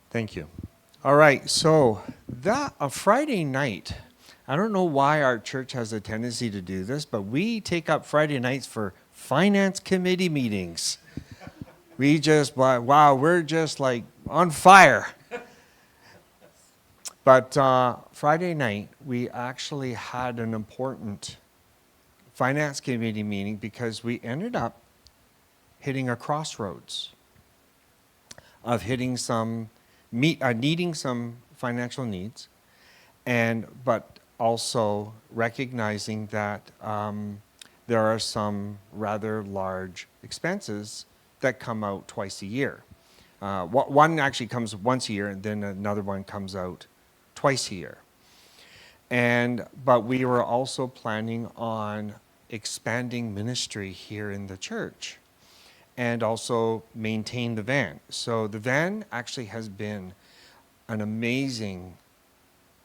Thank you. All right, so that a Friday night, I don't know why our church has a tendency to do this, but we take up Friday nights for finance committee meetings. We just, wow, we're just like on fire. But Friday night, we actually had an important finance committee meeting because we ended up hitting a crossroads of hitting some, needing some financial needs, but also recognizing that there are some rather large expenses that come out twice a year. One actually comes once a year, and then another one comes out twice a year. But we were also planning on expanding ministry here in the church and also maintain the van. So the van actually has been an amazing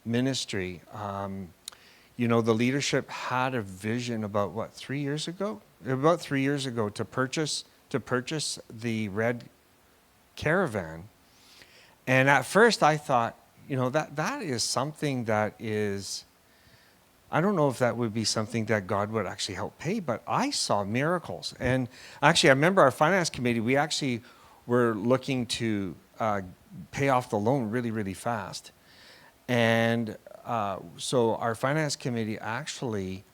ministry. The leadership had a vision about 3 years ago? About 3 years ago to purchase the red caravan. And at first I thought, that is something that is, I don't know if that would be something that God would actually help pay, but I saw miracles. And actually, I remember our finance committee, we actually were looking to pay off the loan really, really fast. And so our finance committee actually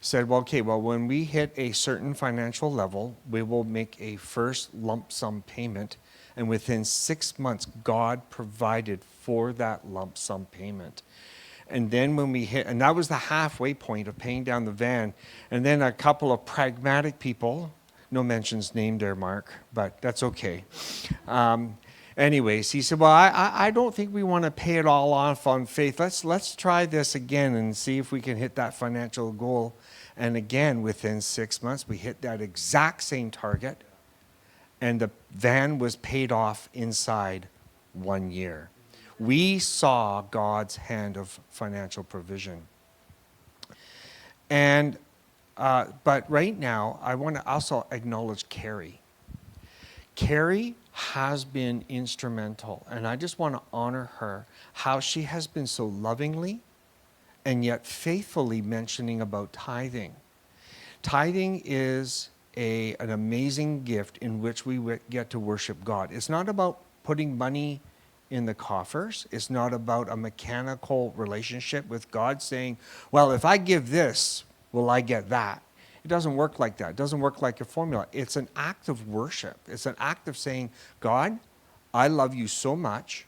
said, when we hit a certain financial level, we will make a first lump sum payment. And within 6 months, God provided for that lump sum payment. And then when we hit, and that was the halfway point of paying down the van, and then a couple of pragmatic people, no mentions named there, Mark, but that's okay. Anyways, he said, I don't think we want to pay it all off on faith. Let's try this again and see if we can hit that financial goal. And again, within 6 months, we hit that exact same target, and the van was paid off inside 1 year. We saw God's hand of financial provision. But right now, I want to also acknowledge Carrie. Carrie has been instrumental, and I just want to honor her, how she has been so lovingly and yet faithfully mentioning about tithing. Tithing is an amazing gift in which we get to worship God. It's not about putting money in the coffers. It's not about a mechanical relationship with God saying, well, if I give this, will I get that? It doesn't work like that. It doesn't work like a formula. It's an act of worship. It's an act of saying, God, I love you so much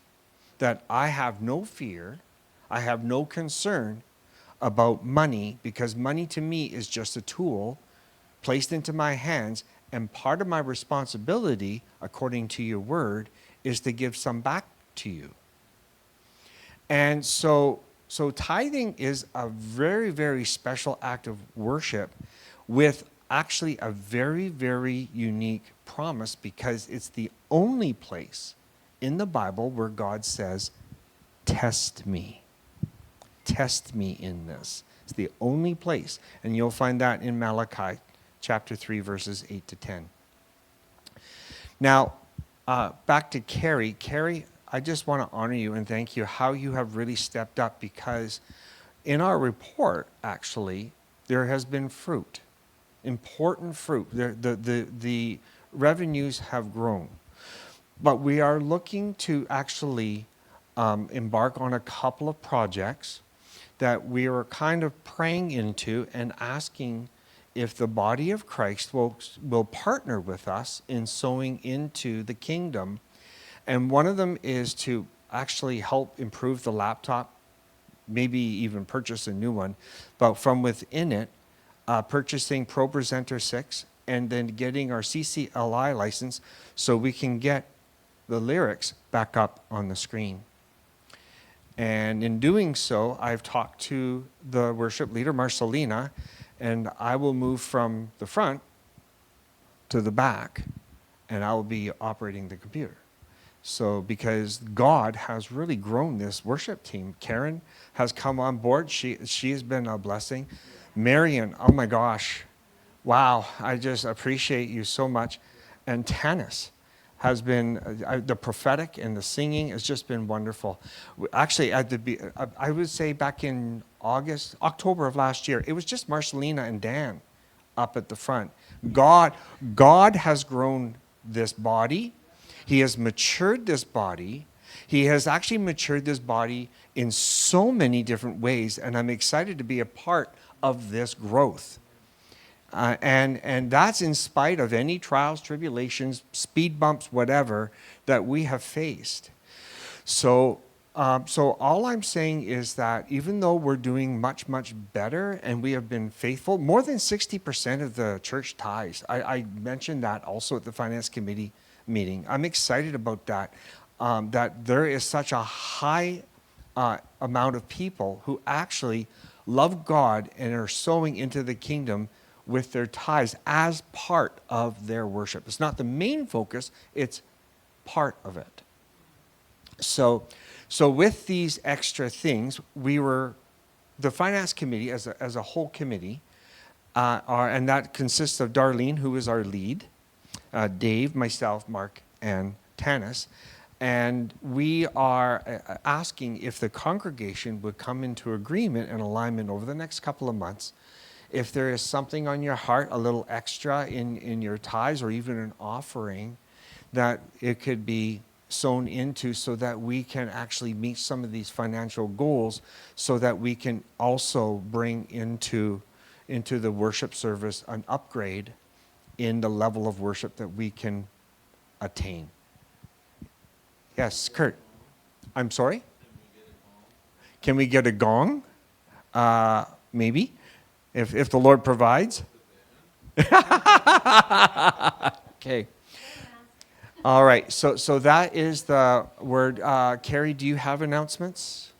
that I have no fear, I have no concern about money, because money to me is just a tool placed into my hands, and part of my responsibility, according to your word, is to give some back to you. And so tithing is a very, very special act of worship with actually a very, very unique promise, because it's the only place in the Bible where God says, test me. Test me in this. It's the only place. And you'll find that in Malachi chapter 3, verses 8 to 10. Now, back to Carrie. Carrie, I just want to honor you and thank you how you have really stepped up, because in our report, actually, there has been fruit, important fruit. The revenues have grown. But we are looking to actually embark on a couple of projects that we are kind of praying into and asking if the body of Christ will partner with us in sowing into the kingdom. And one of them is to actually help improve the laptop, maybe even purchase a new one, but from within it, purchasing ProPresenter 6 and then getting our CCLI license so we can get the lyrics back up on the screen. And in doing so, I've talked to the worship leader, Marcelina, and I will move from the front to the back, and I will be operating the computer. So because God has really grown this worship team. Karen has come on board. She has been a blessing. Marion, oh my gosh, wow, I just appreciate you so much. And Tanis has been, the prophetic and the singing has just been wonderful. Actually, I would say back in October of last year, it was just Marcelina and Dan up at the front. God, God has grown this body. He has matured this body. He has actually matured this body in so many different ways, and I'm excited to be a part of this growth. And that's in spite of any trials, tribulations, speed bumps, whatever that we have faced. So, so all I'm saying is that even though we're doing much, much better and we have been faithful, more than 60% of the church tithes. I mentioned that also at the finance committee meeting. I'm excited about that, that there is such a high amount of people who actually love God and are sowing into the kingdom with their tithes as part of their worship. It's not the main focus, it's part of it. So with these extra things, the finance committee as a whole committee, and that consists of Darlene, who is our lead, Dave, myself, Mark, and Tanis. And we are asking if the congregation would come into agreement and alignment over the next couple of months. If there is something on your heart, a little extra in your tithes or even an offering, that it could be sown into so that we can actually meet some of these financial goals, so that we can also bring into the worship service an upgrade in the level of worship that we can attain. Yes, Kurt. I'm sorry? Can we get a gong? Maybe, if the Lord provides. Okay. All right, so that is the word. Carrie, do you have announcements?